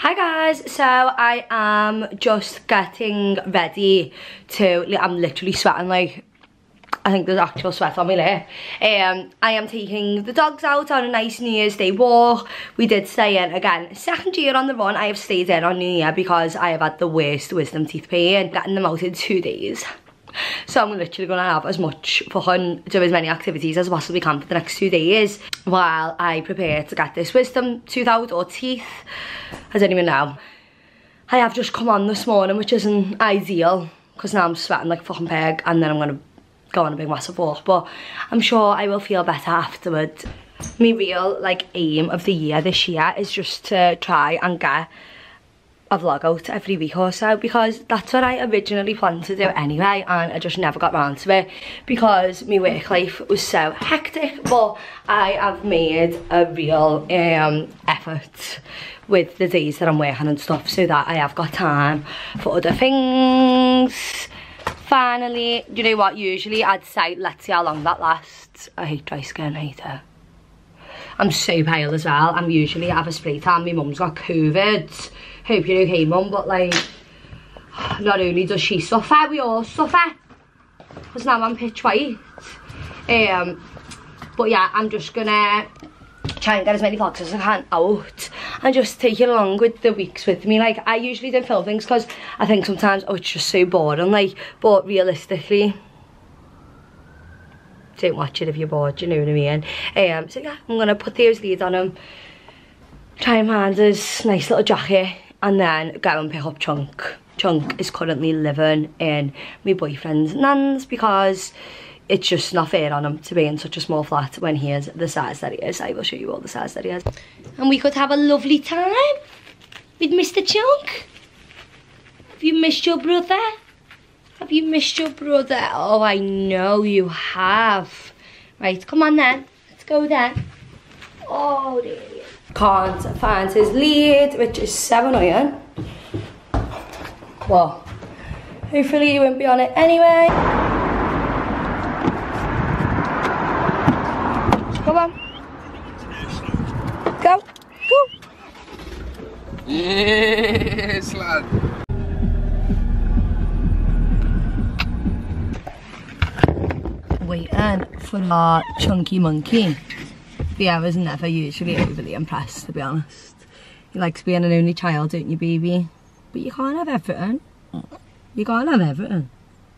Hi guys, so I am just getting ready to, I'm literally sweating like, I think there's actual sweat on my lip. I am taking the dogs out on a nice New Year's Day walk. We did stay in, again, second year on the run, I have stayed in on New Year because I have had the worst wisdom teeth pain, getting them out in 2 days. So I'm literally going to have as much fun, do as many activities as I possibly can for the next 2 days while I prepare to get this wisdom tooth out, or teeth, I don't even know. I have just come on this morning, which isn't ideal because now I'm sweating like a fucking pig, and then I'm going to go on a big massive walk, but I'm sure I will feel better afterwards. My real aim of the year this year is just to try and get a vlog out every week or so, because that's what I originally planned to do anyway, and I just never got around to it because my work life was so hectic. But I have made a real effort with the days that I'm working and stuff, so that I have got time for other things. Finally, you know what, usually I'd say let's see how long that lasts. I hate dry skin, I hate it. I'm so pale as well. I'm usually have a spray tan. My mum's got COVID. Hope you're okay, mum, but like, not only does she suffer, we all suffer, because now I'm pitch white. But yeah, I'm just gonna try and get as many vlogs as I can out and just take it along with the weeks with me. Like, I usually don't film things because I think sometimes, oh, it's just so boring, like, but realistically, don't watch it if you're bored, you know what I mean? So yeah, I'm gonna put those leads on him, try and find his nice little jacket, and then go and pick up Chunk. Chunk is currently living in my boyfriend's nan's because it's just not fair on him to be in such a small flat when he is the size that he is. I will show you all the size that he is. And we could have a lovely time with Mr. Chunk. Have you missed your brother? Have you missed your brother? Oh, I know you have. Right, come on then. Let's go then. Oh, there he is. Can't find his lead, which is so annoying. Well, hopefully he won't be on it anyway. Come on. Go. Go. Yes, lad. Waiting for our chunky monkey. Yeah, I was never usually overly impressed, to be honest. He likes being an only child, don't you, baby? But you can't have everything. You can't have everything.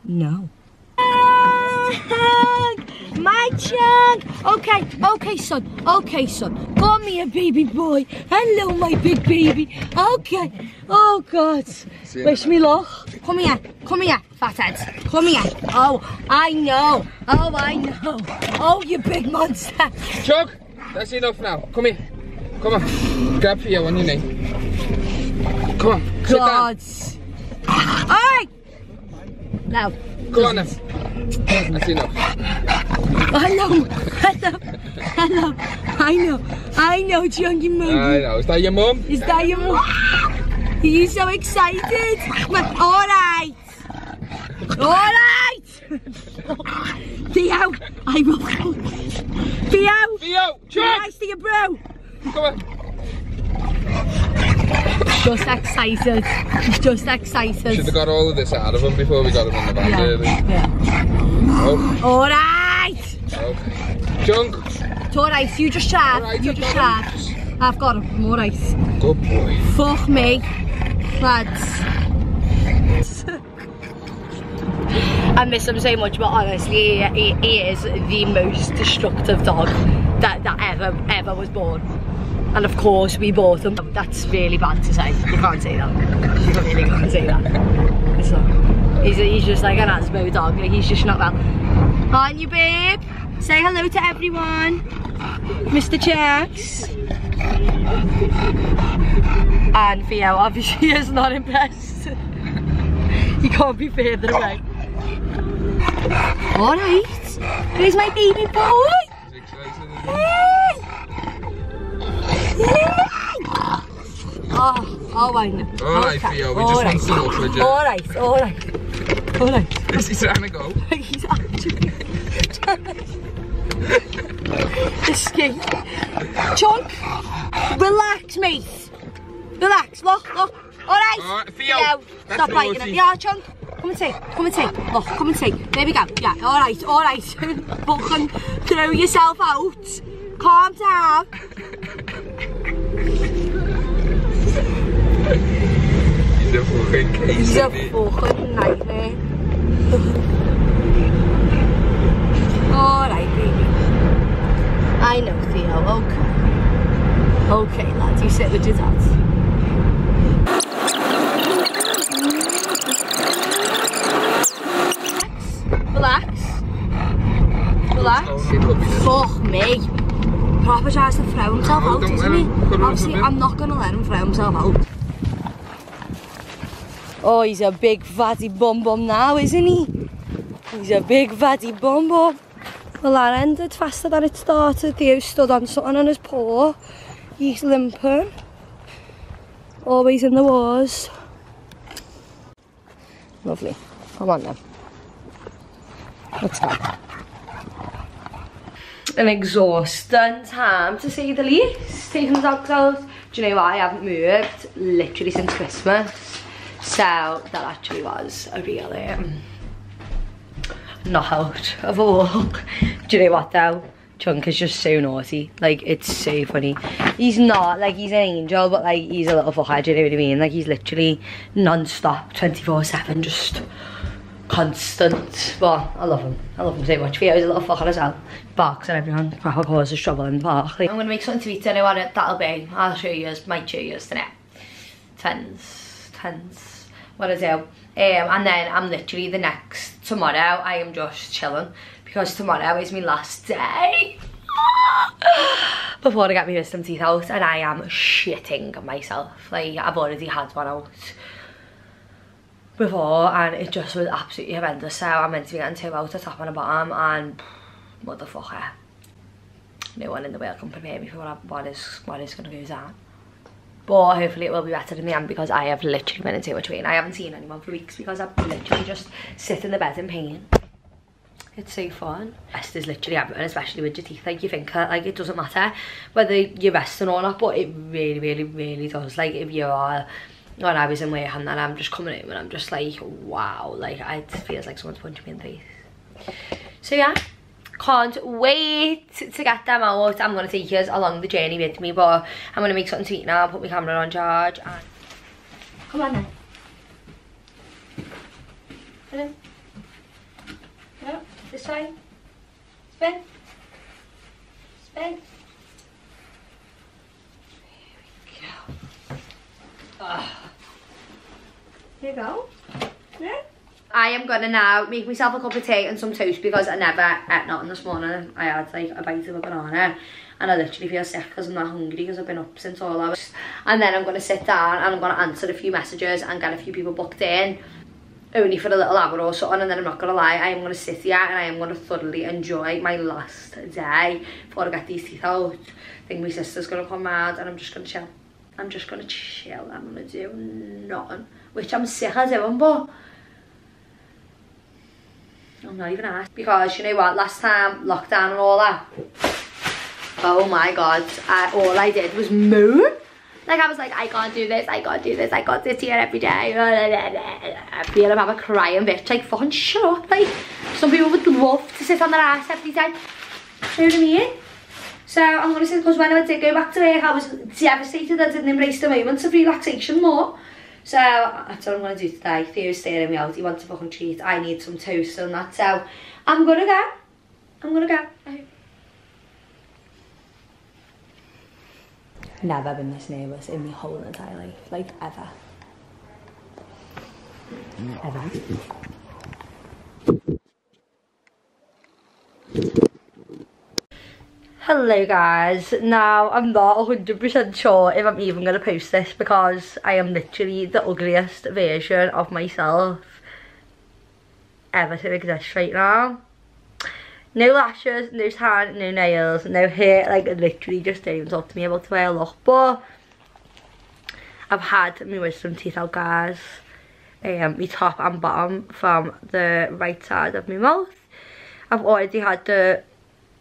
No. My Chunk! Okay, son. Okay, son. Come here, baby boy. Hello, my big baby. Okay. Oh, God. Wish me luck. Come here, fathead. Come here. Oh, I know. Oh, I know. Oh, you big monster. Chuck, that's enough now. Come here. Come on. Grab Theo on your knee. Come on. God. Alright. Now. Come on now. That's enough. Hello. I know, Chunky Monkey. I know. Is that your mum? Is that your mum? Are you so excited? Alright. Theo, I will go. Theo, Chuck! Nice to you, bro. Come on. Just excited. He's just excited. Should have got all of this out of him before we got him in the van, really. Yeah. Oh. Alright. Okay. Chunk. It's alright, you just try. Right, you just try. I've got him. I'm alright. Good boy. Fuck me, lads. I miss him so much, but honestly, he is the most destructive dog that ever was born. And of course, we bought him. That's really bad to say. You can't say that. You really can't say that. It's not. He's just like an Asbo dog. Like, he's just not well. Aren't you, babe? Say hello to everyone. Mr. Chucks. And Theo obviously is not impressed. He can't be further away. Alright. There's my baby boy. He's excited, Oh, I know. Alright, Theo, we just want to look with you. Alright. Is he trying to go? He's actually trying to escape. Chunk, relax, mate. Relax. look. Alright. Theo. Stop biting at me, chunk. Come and see. Look, come and see. There we go. Yeah, alright. Fucking throw yourself out. Calm down. He's a fucking nightmare. Alright, baby. I know, Theo. Okay, lads, you sit with your dad. Relax. Fuck me. Proper tries to throw himself out, doesn't he? Obviously, I'm not going to let him throw himself out. Oh, he's a big fatty bum now, isn't he? He's a big fatty bum. Well, that ended faster than it started. Theo stood on something on his paw. He's limping. Always in the wars. Lovely. Come on then. Let's go. An exhausting time, to say the least. Taking the dogs out. Do you know what? I haven't moved literally since Christmas. So that actually was a real not out of a walk. Do you know what though? Chunk is just so naughty. Like, it's so funny. He's not like he's an angel, but like he's a little fucker. Do you know what I mean? Like, he's literally non-stop, 24/7, just constant. But I love him so much. He's a little fucker as well. Barks at everyone. Proper causes trouble in the park. Like, I'm gonna make something to eat. I know what that'll be. I'll show you. Might show you tonight. Tens. What I do. And then I'm literally tomorrow I am just chilling because tomorrow is my last day before I get my wisdom teeth out, and I am shitting myself. Like, I've already had one out before and it just was absolutely horrendous. So I'm meant to be getting 2 out, a top and a bottom, and motherfucker, no one in the world can prepare me for what is gonna go down. But hopefully it will be better in the end, because I have literally been in too much pain. I haven't seen anyone for weeks because I've literally just sit in the bed in pain. It's so fun. Rest is literally everything, especially with your teeth. Like, you think like it doesn't matter whether you're resting or not, but it really does. Like, if you are, when I was in work and then I'm just coming home and I'm just like, wow, like it feels like someone's punching me in the face. So yeah. Can't wait to get them out. I'm going to take you along the journey with me, but I'm going to make something to eat now, put my camera on charge, and... Come on then. Hello. No, this way. Spin. Here we go. Here you go. Yeah. I am gonna now make myself a cup of tea and some toast, because I never ate nothing this morning. I had like a bite of a banana and I literally feel sick because I'm not hungry, because I've been up since all hours. And then I'm gonna sit down and I'm gonna answer a few messages and get a few people booked in, only for a little hour or something. And then I'm not gonna lie, I am gonna sit here and I am gonna thoroughly enjoy my last day before I get these teeth out. I think my sister's gonna come round and I'm just gonna chill. I'm gonna do nothing, which I'm sick of doing, but I'm not even asked, because you know what, last time, lockdown and all that, oh my god, all I did was moan. Like, I was like, I can't do this, I can't sit here every day. I feel I'm a crying bitch. Like, fucking shut up. Like, some people would love to sit on their ass every day. You know what I mean? So I'm gonna sit, because when I did go back to work, I was devastated I didn't embrace the moments of relaxation more. So that's what I'm going to do today. Theo's staring me out. He wants a fucking treat. I need some toast and that. So I'm going to go. Never been this nervous in my whole entire life. Like, ever. Hello guys. Now, I'm not 100% sure if I'm even going to post this, because I am literally the ugliest version of myself ever to exist right now. No lashes, no tan, no nails, no hair. Like, literally just don't even talk to me about the way I look. But I've had my wisdom teeth out, guys. My top and bottom from the right side of my mouth. I've already had the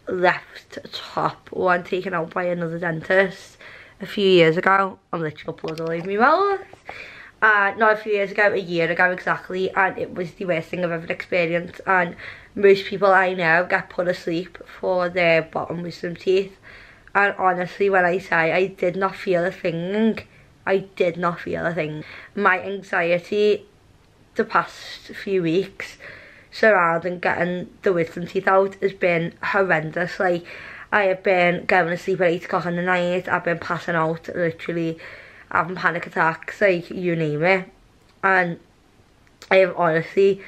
left top one taken out by another dentist, a few years ago. I'm literally got blood all over my mouth. Not a few years ago, a year ago exactly, and it was the worst thing I've ever experienced. And most people I know get put asleep for their bottom wisdom teeth. And honestly, when I say I did not feel a thing, I did not feel a thing. My anxiety the past few weeks surrounding getting the wisdom teeth out has been horrendous. Like, I have been going to sleep at 8 o'clock in the night, I've been passing out, literally having panic attacks, like, you name it. And I have honestly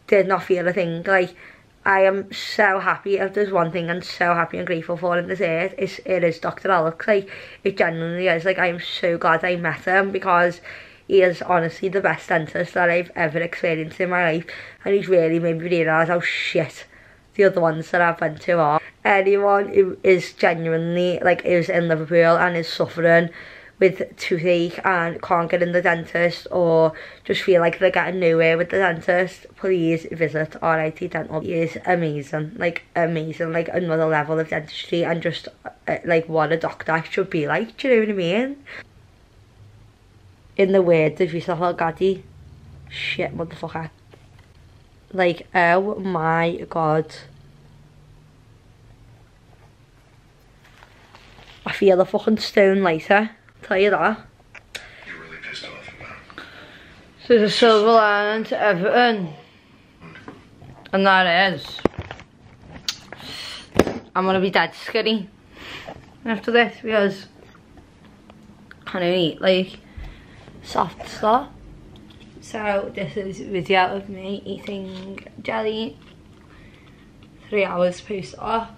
did not feel a thing. Like, I am so happy. If there's one thing I'm so happy and grateful for in this earth, it is Dr. Alex. Like, it genuinely is. Like, I am so glad I met him, because he is honestly the best dentist that I've ever experienced in my life. And he's really made me realise how shit the other ones that I've been to are. Anyone who is genuinely, like, is in Liverpool and is suffering with toothache and can't get in the dentist, or just feel like they're getting nowhere with the dentist, please visit RIT Dental. He is amazing, like another level of dentistry, and just like what a doctor should be like, do you know what I mean? In the words of Yusuf Al-Ghadi, shit motherfucker. Like, oh my god. I feel a fucking stone later. Tell you that. You're really pissed off about. So there's a silver lining to everything, and that is I'm gonna be dead skinny after this, because I can't even eat like soft stuff. So this is a video of me eating jelly 3 hours post op.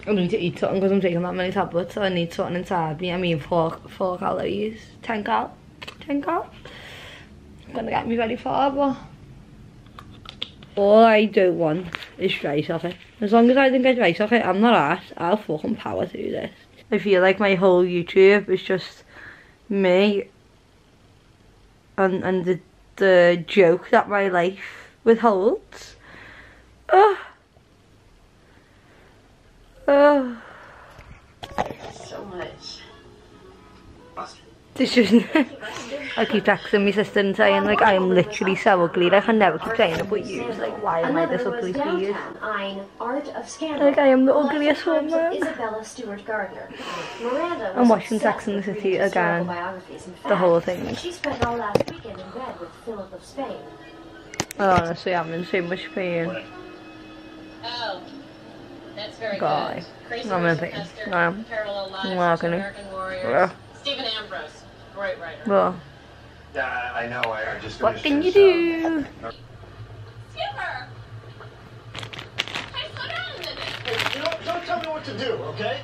I need to eat something because I'm taking that many tablets, so I need something inside me. I mean, 4 calories, 10 cal. I'm gonna get me very far, but all I don't want is rice off it. As long as I don't get rice off it, I'm not arsed. I'll fucking power through this. I feel like my whole YouTube is just me and the joke that my life withholds. So much. This just I keep texting my sister and saying like I am literally so ugly. Like, I never keep saying it, but you like, why am I this ugly, please? Like, I am the ugliest woman. I'm watching Sex and the City again. The whole thing. She spent all last weekend in bed with Philip of Spain. Honestly, I'm in so much pain. Oh, that's very God. good. I'm in pain. I'm not gonna. Stephen Ambrose, great writer. Well, Yeah, I know. I just. What can you do? Skipper! Hey, slow down a minute. Hey, don't tell me what to do, okay?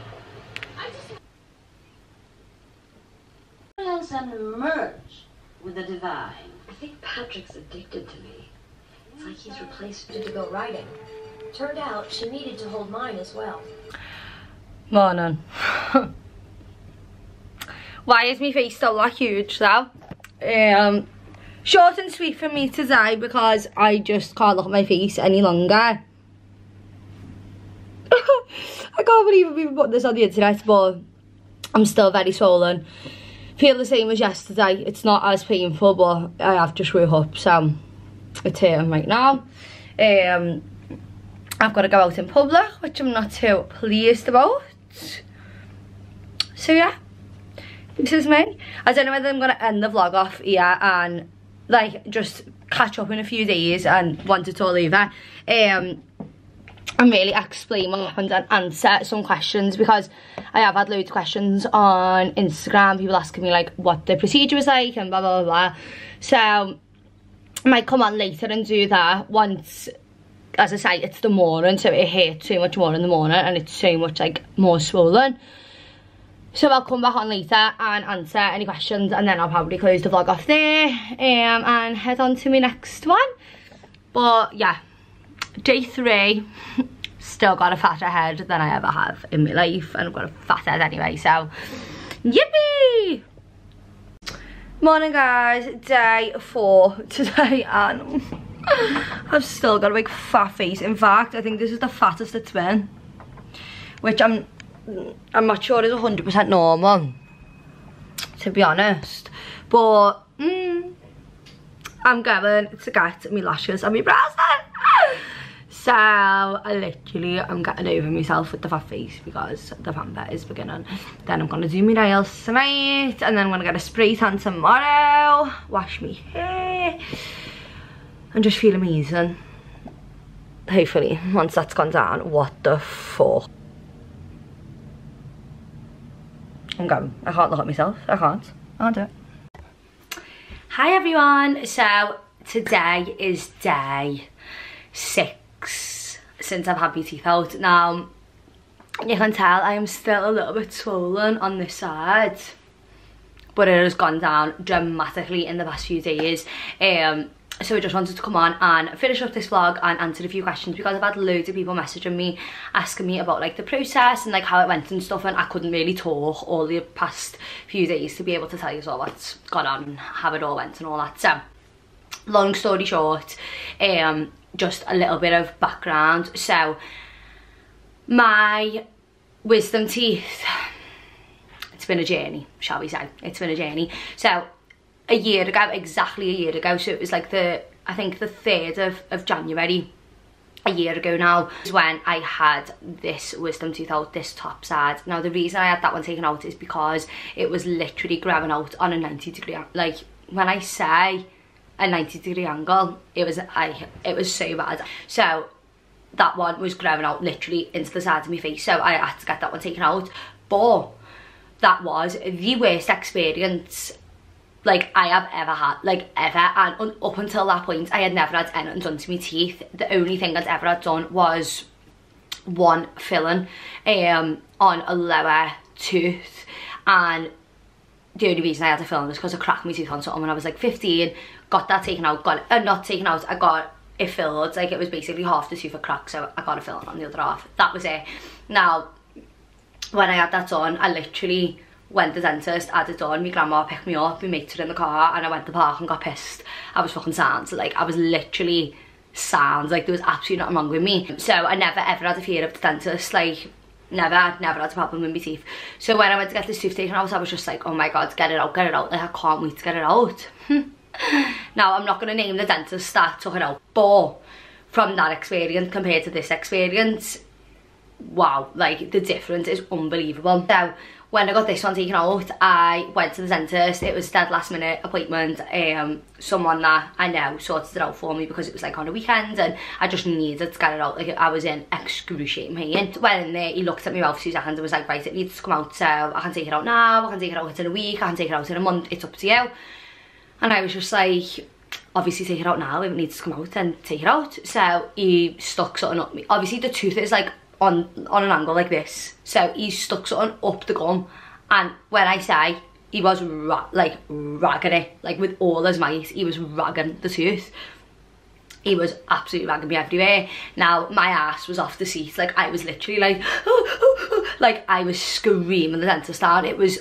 I just... Else and merge with the divine. I think Patrick's addicted to me. It's like he's replaced me to go riding. Turned out she needed to hold mine as well. Morning. Why is my face still that huge though? Short and sweet for me today, because I just can't look at my face any longer. I can't believe I've even put this on the internet, but I'm still very swollen. Feel the same as yesterday. It's not as painful, but I have just woke up, so it's hurting right now. I've got to go out in public, which I'm not too pleased about. So yeah, this is me. I don't know whether I'm going to end the vlog off here and like just catch up in a few days and once it's all over, and really explain what happened and answer some questions, because I have had loads of questions on Instagram, people asking me like what the procedure was like and blah blah blah. So I might come on later and do that once, as I say, it's the morning, so it hurts so much more in the morning and it's so much like more swollen. So I'll come back on later and answer any questions, and then I'll probably close the vlog off there and head on to my next one. But yeah, day 3, still got a fatter head than I ever have in my life, and I've got a fat head anyway, so yippee! Morning guys, day 4 today, and I've still got a big fat face. In fact, I think this is the fattest it's been, which I'm not sure is 100% normal, to be honest, but I'm going to get my lashes and my brows done. So I'm getting over myself with the fat face because the pamper is beginning. Then I'm gonna do my nails tonight, and then I'm gonna get a spray tan tomorrow, wash my hair, and just feel amazing. Hopefully, once that's gone down. What the fuck? I'm going. I can't look at myself. I can't do it. Hi everyone. So today is day 6 since I've had my teeth out. Now, you can tell I am still a little bit swollen on this side, but it has gone down dramatically in the past few days. So I just wanted to come on and finish up this vlog and answer a few questions, because I've had loads of people messaging me asking me about like the process and like how it went and stuff, and I couldn't really talk all the past few days to be able to tell you all what's gone on and how it all went and all that. So long story short, just a little bit of background. So my wisdom teeth, it's been a journey, shall we say. It's been a journey. So a year ago, exactly a year ago, so it was like I think the 3rd of January, a year ago now, is when I had this wisdom tooth out, this top side. Now the reason I had that one taken out is because it was literally grabbing out on a 90-degree, like when I say a 90-degree angle, it was so bad. So that one was grabbing out literally into the side of my face, so I had to get that one taken out. But that was the worst experience like I have ever had, like ever, and up until that point I had never had anything done to my teeth. The only thing I'd ever had done was one filling on a lower tooth, and the only reason I had to film was because I cracked my tooth on something when I was like 15, got that taken out, got it, not taken out, I got it filled, like it was basically half the tooth a crack, so I got a filling on the other half. That was it. Now, when I had that done, I literally went to the dentist, had it done, my grandma picked me up, my mates were in the car, and I went to the park and got pissed. I was fucking sound, like I was literally sound, like there was absolutely nothing wrong with me. So I never ever had a fear of the dentist, like never had a problem with my teeth. So when I went to get this tooth taken out, I was just like, oh my god, get it out, like I can't wait to get it out. Now I'm not going to name the dentist that took it out, but from that experience compared to this experience, wow, like the difference is unbelievable. So when I got this one taken out, I went to the dentist. It was a dead last minute appointment. Someone that I know sorted it out for me because it was like on a weekend and I just needed to get it out. Like I was in excruciating pain. Went in there, he looked at me mouth for 2 seconds and was like, right, it needs to come out, so I can take it out now, I can take it out in a week, I can take it out in a month, it's up to you. And I was just like, obviously take it out now, if it needs to come out, then take it out. So he stuck something up me. Obviously the tooth is like on an angle like this, so he stuck something up the gum, and when I say he was ragging it, like with all his might, he was ragging the tooth. He was absolutely ragging me everywhere. Now my ass was off the seat, like I was literally like like I was screaming the dentist down. It was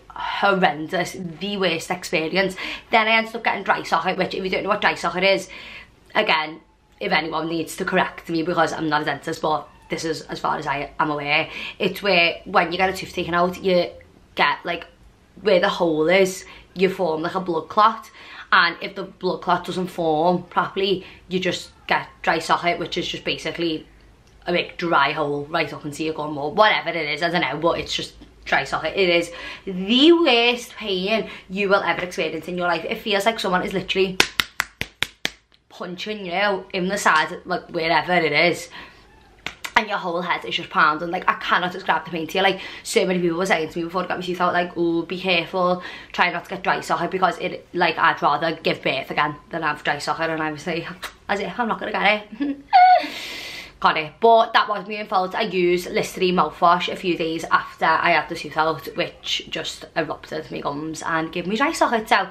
horrendous, the worst experience. Then I ended up getting dry socket, which if you don't know what dry socket is, again, if anyone needs to correct me because I'm not a dentist, but this is as far as I am aware, it's where when you get a tooth taken out, you get like where the hole is, you form like a blood clot, and if the blood clot doesn't form properly, you just get dry socket, which is just basically a big dry hole right up into your gum or whatever it is, I don't know, but it's just dry socket. It is the worst pain you will ever experience in your life. It feels like someone is literally punching you in the side, like wherever it is, and your whole head is just pounding. Like I cannot describe the pain to you. Like so many people were saying to me before I got my teeth out, like, oh, be careful, try not to get dry socket, because it, like, I'd rather give birth again than have dry socket. And I was like, as if I'm not gonna get it. Got it. But that was my own fault. I used Listerine mouthwash a few days after I had the tooth out, which just erupted my gums and gave me dry socket. So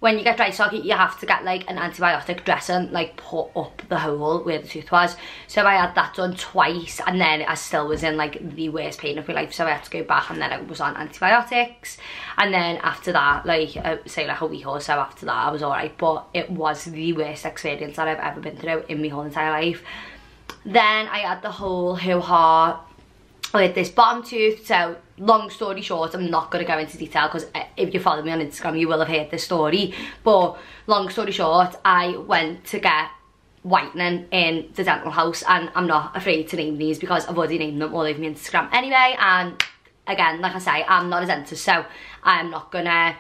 when you get dry sock, you have to get like an antibiotic dressing like put up the hole where the tooth was. So I had that done twice, and then I still was in like the worst pain of my life, so I had to go back, and then I was on antibiotics. And then after that, like say like a week or so after that, I was alright, but it was the worst experience that I've ever been through in my whole entire life. Then I had the whole hoo-ha with this bottom tooth. So long story short, I'm not going to go into detail because if you follow me on Instagram you will have heard this story, but long story short, I went to get whitening in the dental house, and I'm not afraid to name these because I've already named them all over my Instagram anyway. And again, like I say, I'm not a dentist, so I'm not gonna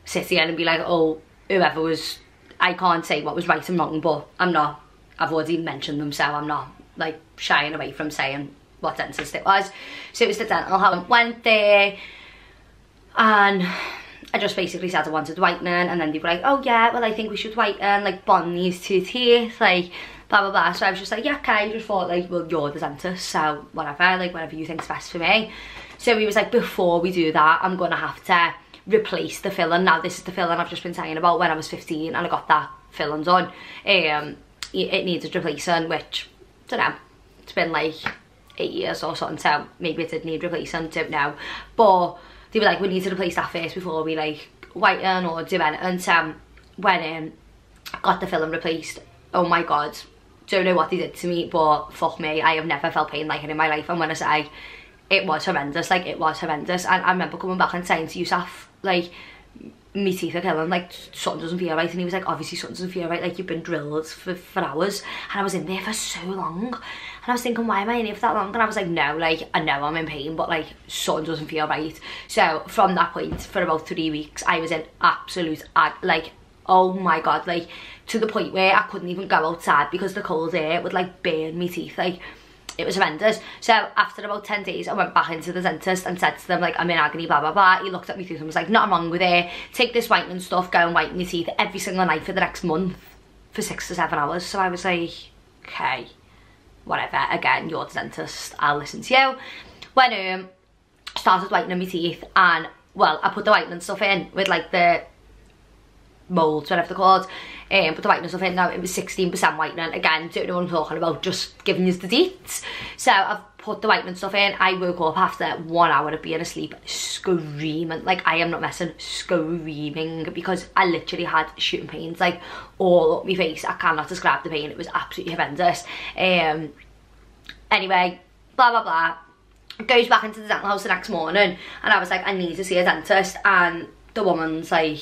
sit here and be like, oh, whoever was, I can't say what was right and wrong, but I'm not, I've already mentioned them, so I'm not like shying away from saying what dentist it was. So it was the dental house. I went there and I just basically said I wanted whitening, and then they were like, oh yeah, well I think we should whiten, like bond these two teeth, like blah blah blah. So I was just like, yeah, okay. I just thought like, well, you're the dentist, so whatever, like whatever you think's best for me. So he was like, before we do that, I'm gonna have to replace the filling. Now this is the filling I've just been saying about when I was 15 and I got that filling done. It needed replacing, which, I don't know, it's been like 8 years or something, so maybe it did need replacing, don't know. But they were like, we need to replace that first before we like whiten or do anything. So when got the filling replaced, oh my god, don't know what they did to me, but fuck me, I have never felt pain like it in my life. And when I say it was horrendous, like it was horrendous. And I remember coming back and saying to Yusuf, like, my teeth are killing, like something doesn't feel right. And he was like, obviously something doesn't feel right, like you've been drilled for hours. And I was in there for so long, and I was thinking, why am I in here for that long? And I was like, no, like I know I'm in pain, but like something doesn't feel right. So from that point, for about 3 weeks, I was in absolute like, oh my god, like to the point where I couldn't even go outside because the cold air would like burn my teeth. Like it was horrendous. So after about 10 days, I went back into the dentist and said to them, like, I'm in agony, blah, blah, blah. He looked at me tooth and was like, nothing wrong with it. Take this whitening stuff, go and whiten your teeth every single night for the next month for 6 to 7 hours. So I was like, okay, whatever. Again, you're the dentist, I'll listen to you. Went home, started whitening my teeth, and, well, I put the whitening stuff in with, like, the moulds, whatever they're called. Put the whitening stuff in. Now it was 16% whitening. Again, don't know what I'm talking about, just giving you the deets. So I've put the whitening stuff in. I woke up after 1 hour of being asleep screaming, like I am not messing, screaming, because I literally had shooting pains like all up my face. I cannot describe the pain, it was absolutely horrendous. Anyway, blah blah blah, goes back into the dental house the next morning, and I was like, I need to see a dentist, and the woman's like,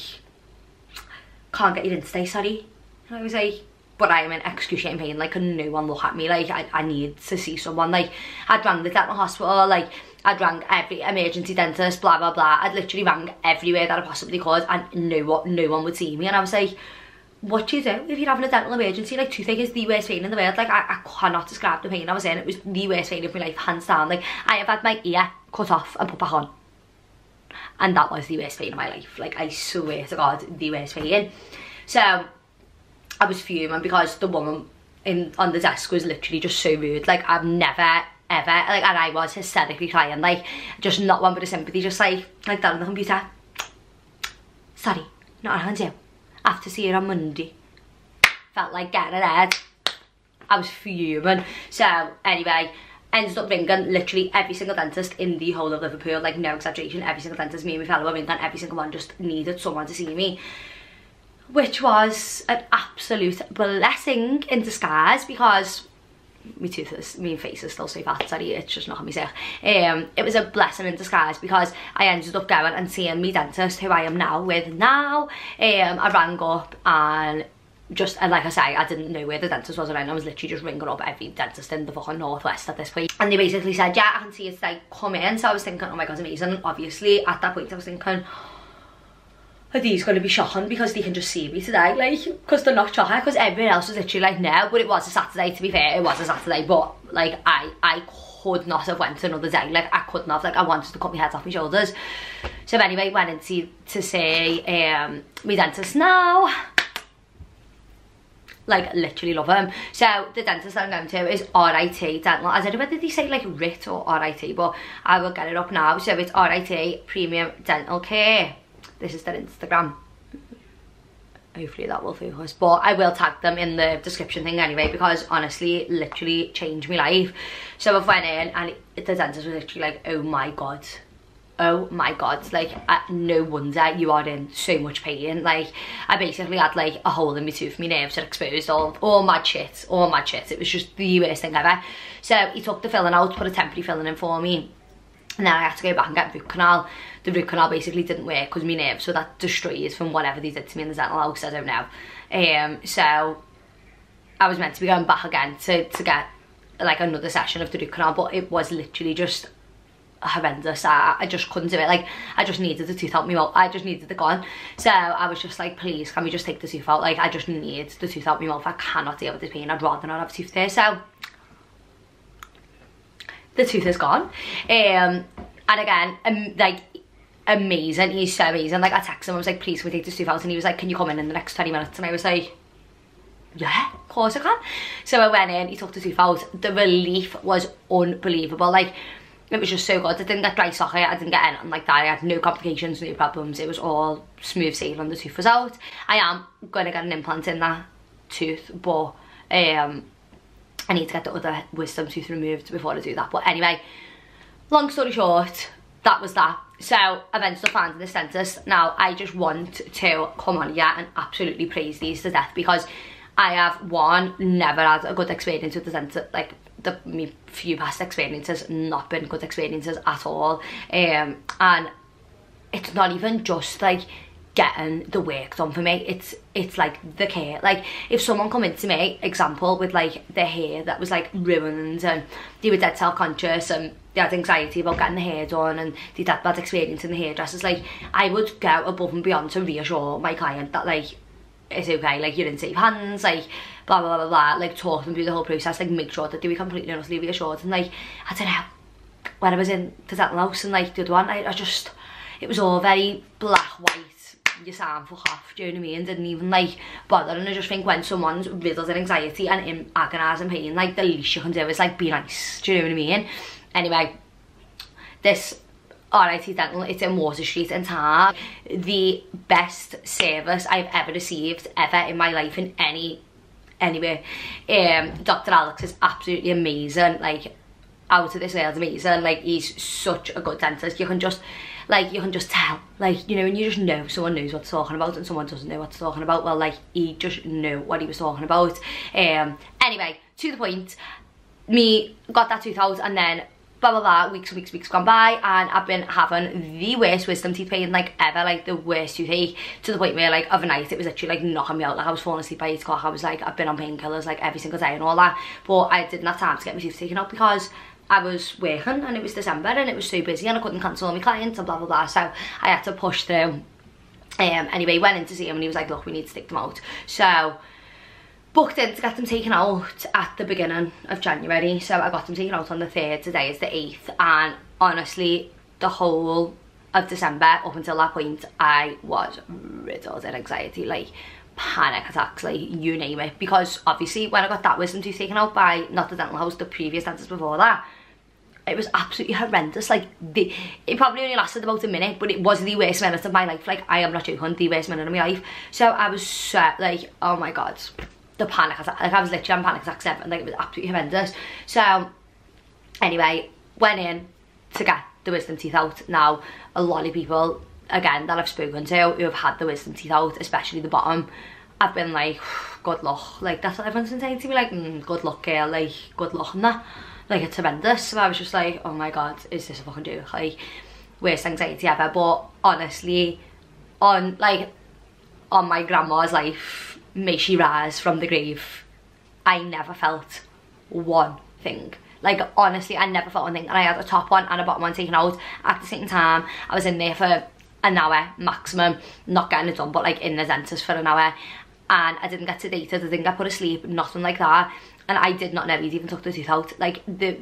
can't get you in today, sorry. And I was like, but I am in excruciating pain, like no one look at me, like I need to see someone. Like I'd rang the dental hospital, like I'd rang every emergency dentist, blah blah blah. I'd literally rang everywhere that I possibly could, and no one would see me. And I was like, what do you do if you're having a dental emergency? Like toothache is the worst pain in the world. Like I cannot describe the pain I was in. It was the worst pain of my life, hands down. Like I have had my ear cut off and put back on, and that was the worst pain of my life. Like I swear to God, the worst pain. So I was fuming because the woman on the desk was literally just so rude. Like I've never ever, like, and I was hysterically crying, like just not one bit of sympathy, just like that on the computer. Sorry, not around you. I have to see you on Monday. Felt like getting it head. I was fuming. So anyway, ended up ringing literally every single dentist in the whole of Liverpool, like no exaggeration, every single dentist. Me and my fellow were ringing, every single one just needed someone to see me, which was an absolute blessing in disguise, because my face is still so fat, sorry, it's just not on me sick. It was a blessing in disguise because I ended up going and seeing my dentist, who I am now with now. I rang up and like I say, I didn't know where the dentist was around. I was literally just ringing up every dentist in the fucking northwest at this point, and they basically said, yeah, I can see it's like, come in. So I was thinking, oh my god, amazing. And obviously at that point I was thinking, are these going to be shocking because they can just see me today, like, because they're not shocking, because everyone else was literally like, no. But it was a Saturday, to be fair, it was a Saturday, but like I could not have went another day, like I couldn't have, like I wanted to cut my head off my shoulders. So anyway, went in to see my dentist now. Like literally love him. So the dentist that I'm going to is RIT Dental. I don't know whether they say like RIT or RIT, but I will get it up now. So it's RIT Premium Dental Care. This is their Instagram. hopefully that will focus, but I will tag them in the description thing anyway, because honestly it literally changed my life. So I went in and the dentist was literally like, oh my god, like no wonder you are in so much pain. Like I basically had like a hole in my tooth, my nerves are exposed, all mad shit. It was just the worst thing ever. So he took the filling out, put a temporary filling in for me, and then I had to go back and get root canal. The root canal basically didn't work because my nerves were that destroyed from whatever they did to me in the dental house, I don't know. So I was meant to be going back again to get like another session of the root canal, but it was literally just horrendous. I just couldn't do it. Like I just needed the tooth out my mouth. I just needed it gone. So I was just like, please can we just take the tooth out? Like I just need the tooth out my mouth. I cannot deal with this pain. I'd rather not have a tooth there. So the tooth is gone. And again, like amazing. He's so amazing. Like I texted him, I was like, please can we take this tooth out? And he was like, can you come in the next 20 minutes? And I was like, yeah, of course I can. So I went in, he took the tooth out. The relief was unbelievable. Like it was just so good. I didn't get dry socket, I didn't get anything like that. I had no complications, no problems. It was all smooth sailing. The tooth was out. I am going to get an implant in that tooth, but I need to get the other wisdom tooth removed before I do that. But anyway, long story short, that was that. So I've ended up finding this dentist. Now I just want to come on here and absolutely praise these to death, because I have, one, never had a good experience with the dentist. Like my few past experiences, not been good experiences at all. And it's not even just like getting the work done for me, it's like the care. Like if someone come into me, example, with like their hair that was like ruined and they were dead self-conscious and they had anxiety about getting the hair done and they'd had bad experience in the hairdressers, like I would go above and beyond to reassure my client that like it's okay, like you're in safe hands, like blah blah blah blah, like talk them through the whole process, like make sure that they were completely and utterly reassured. And like I don't know, when I was in the dental house and like the other one, I just, it was all very black, white, you sound fuck off, do you know what I mean? Didn't even like bother. And I just think when someone's riddled in anxiety and in agonising pain, like the least you can do is like be nice, do you know what I mean? Anyway, this RIT Dental, it's in Water Street in Tar. The best service I've ever received ever in my life in anywhere. Dr. Alex is absolutely amazing, like out of this world amazing. Like he's such a good dentist. You can just tell, like, you know, and you just know someone knows what they're talking about and someone doesn't know what they're talking about. Well, like he just knew what he was talking about. Anyway, to the point, me got that tooth out and then blah blah blah, weeks gone by, and I've been having the worst wisdom teeth pain like ever, like the worst toothache, to the point where like overnight it was literally like knocking me out. Like I was falling asleep by 8 o'clock. I was like, I've been on painkillers like every single day and all that, but I didn't have time to get my teeth taken out because I was working and it was December and it was so busy and I couldn't cancel all my clients and blah blah blah, so I had to push through. Anyway, went in to see him and he was like, look, we need to take them out. So booked in to get them taken out at the beginning of January. So I got them taken out on the 3rd, today is the 8th, and honestly the whole of December up until that point I was riddled in anxiety, like panic attacks, like you name it, because obviously when I got that wisdom tooth taken out by not the dental house, the previous dentist before that, it was absolutely horrendous. Like it probably only lasted about a minute, but it was the worst minute of my life. Like I am not joking, the worst minute of my life. So I was so like, oh my god, the panic attack, like I was literally on panic attack 7, like it was absolutely horrendous. So anyway, went in to get the wisdom teeth out. Now a lot of people, again, that I've spoken to who have had the wisdom teeth out, especially the bottom, I've been like, good luck. Like that's what everyone's been saying to me, like good luck girl, like good luck and that, like it's horrendous. So I was just like, oh my god, is this a fucking joke? Like worst anxiety ever. But honestly, on my grandma's life, may she rise from the grave, I never felt one thing. Like honestly, I never felt one thing. And I had a top one and a bottom one taken out at the same time. I was in there for an hour maximum, not getting it done, but like in the dentist for an hour, and I didn't get sedated, I didn't get put to sleep, nothing like that. And I did not know he'd even took the tooth out. Like the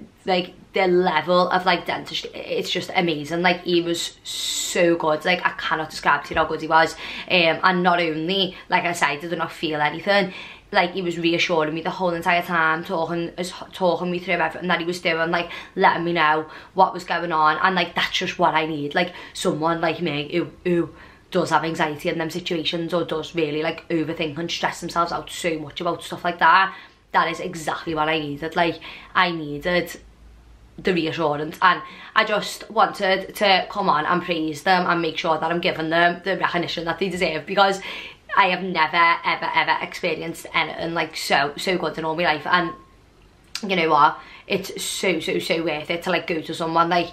level of like dentistry, it's just amazing. Like he was so good, like I cannot describe to you how good he was. And not only, like I said, I did not feel anything, like he was reassuring me the whole entire time, talking me through everything that he was doing, like letting me know what was going on. And like that's just what I need, like someone like me who does have anxiety in them situations or does really like overthink and stress themselves out so much about stuff like that, that is exactly what I needed. Like, I needed the reassurance, and I just wanted to come on and praise them and make sure that I'm giving them the recognition that they deserve, because I have never ever experienced anything like so good in all my life. And you know what, it's so worth it to like go to someone like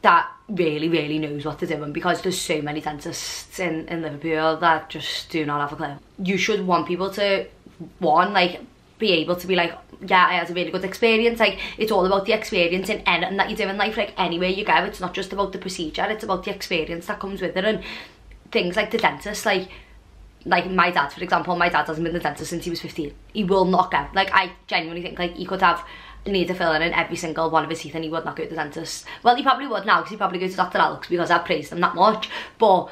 that really knows what they're doing, because there's so many dentists in Liverpool that just do not have a clue. You should want people to, one, like be able to be like, yeah, I had a really good experience. Like, it's all about the experience in anything that you do in life. Like, anywhere you go, it's not just about the procedure, it's about the experience that comes with it. And things like the dentist, like my dad, for example, my dad hasn't been the dentist since he was 15. He will not go. Like, I genuinely think like he could have need a filling in every single one of his teeth and he would not go to the dentist. Well, he probably would now, because he probably goes to Dr. Alex because I've praised him that much. But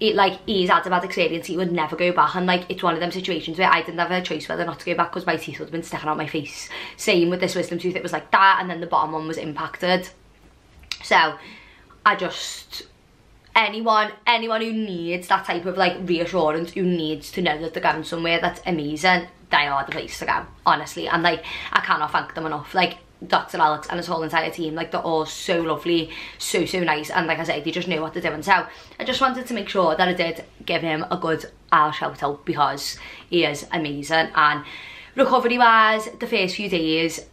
it, like, he's had a bad experience, he would never go back. And like, it's one of them situations where I didn't have a choice whether or not to go back, because my teeth would have been sticking out my face. Same with this wisdom tooth, it was like that, and then the bottom one was impacted. So I just, anyone who needs that type of like reassurance, who needs to know that they're going somewhere that's amazing, they are the place to go, honestly. And like, I cannot thank them enough. Like, Dr. Alex and his whole entire team, like, they're all so lovely, so nice, and like I said, they just know what they're doing. So I just wanted to make sure that I did give him a good shout out, because he is amazing. And recovery wise, the first few days,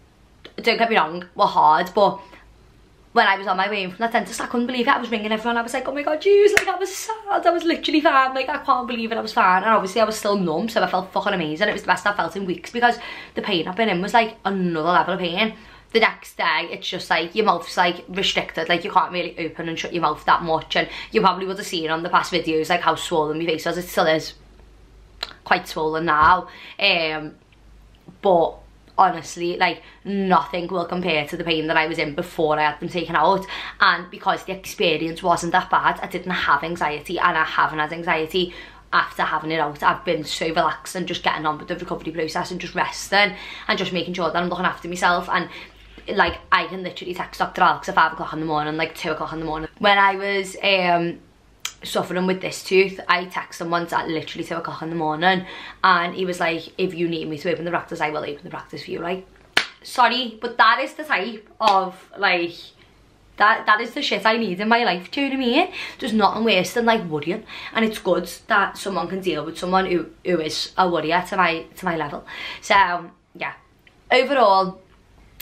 don't get me wrong, were hard, but when I was on my way in from that dentist, I couldn't believe it. I was ringing everyone, I was like, oh my god, jeez, like, I was sad, I was literally fine, like, I can't believe it, I was fine. And obviously I was still numb, so I felt fucking amazing. It was the best I've felt in weeks, because the pain I've been in was like another level of pain. The next day, it's just like, your mouth's like restricted, like you can't really open and shut your mouth that much. And you probably would have seen on the past videos like how swollen my face was. It still is quite swollen now, but honestly, like, nothing will compare to the pain that I was in before I had them taken out. And because the experience wasn't that bad, I didn't have anxiety, and I haven't had anxiety after having it out. I've been so relaxed and just getting on with the recovery process and just resting and just making sure that I'm looking after myself. And like, I can literally text Dr. Alex at 5 o'clock in the morning, like 2 o'clock in the morning. When I was suffering with this tooth, I texted him once at literally 2 o'clock in the morning, and he was like, if you need me to open the practice, I will open the practice for you. Like, sorry, but that is the type of like, that is the shit I need in my life, do you know what I mean? There's nothing worse than like worrying, and it's good that someone can deal with someone who is a worrier to my level. So yeah, overall,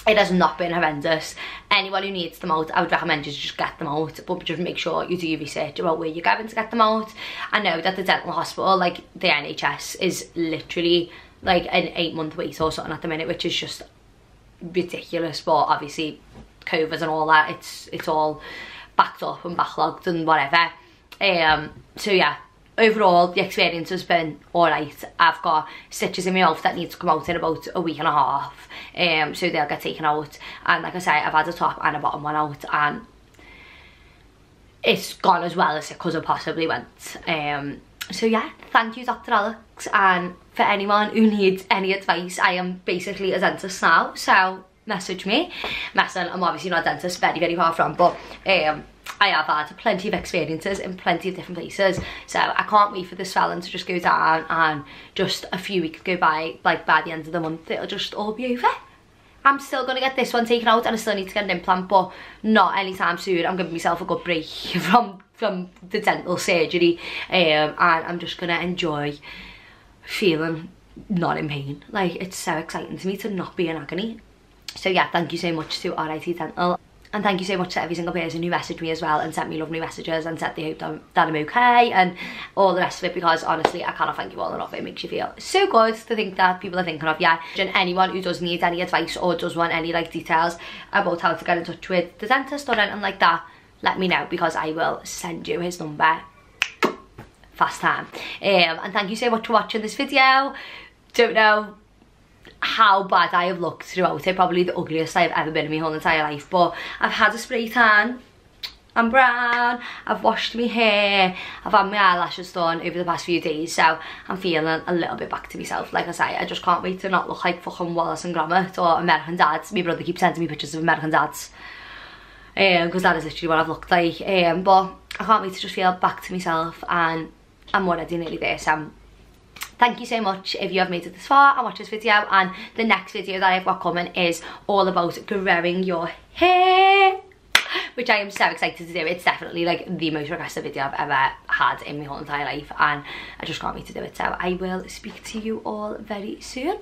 it has not been horrendous. Anyone who needs them out, I would recommend you to just get them out, but just make sure you do your research about where you're going to get them out. I know that the dental hospital, like the NHS, is literally like an 8-month wait or something at the minute, which is just ridiculous. But obviously COVID and all that, it's all backed up and backlogged and whatever. So yeah, overall the experience has been alright. I've got stitches in my mouth that need to come out in about a week and a half, so they'll get taken out. And like I say, I've had a top and a bottom one out, and it's gone as well as it could have possibly went. So yeah, thank you Dr. Alex. And for anyone who needs any advice, I am basically a dentist now, so message me. I'm obviously not a dentist, very far from, but I have had plenty of experiences in plenty of different places, so I can't wait for this swelling to just go down and just a few weeks go by. Like, by the end of the month, it'll just all be over. I'm still going to get this one taken out, and I still need to get an implant, but not anytime soon. I'm giving myself a good break from the dental surgery, and I'm just going to enjoy feeling not in pain. Like, it's so exciting to me to not be in agony. So yeah, thank you so much to RIT Dental. And thank you so much to every single person who messaged me as well and sent me lovely messages and said they hope that I'm okay and all the rest of it, because honestly, I cannot thank you all enough. It makes you feel so good to think that people are thinking of you. And anyone who does need any advice or does want any like details about how to get in touch with the dentist or anything like that, let me know, because I will send you his number fast time. And thank you so much for watching this video. Don't know how bad I have looked throughout it, probably the ugliest I've ever been in my whole entire life, but I've had a spray tan, I'm brown, I've washed my hair, I've had my eyelashes done over the past few days, so I'm feeling a little bit back to myself. Like I say, I just can't wait to not look like fucking Wallace and Gromit or American Dads. My brother keeps sending me pictures of American Dads, because that is literally what I've looked like. But I can't wait to just feel back to myself, and I'm already nearly there. So thank you so much if you have made it this far and watched this video, and the next video that I've got coming is all about growing your hair, which I am so excited to do. It's definitely like the most requested video I've ever had in my whole entire life, and I just can't wait to do it. So I will speak to you all very soon.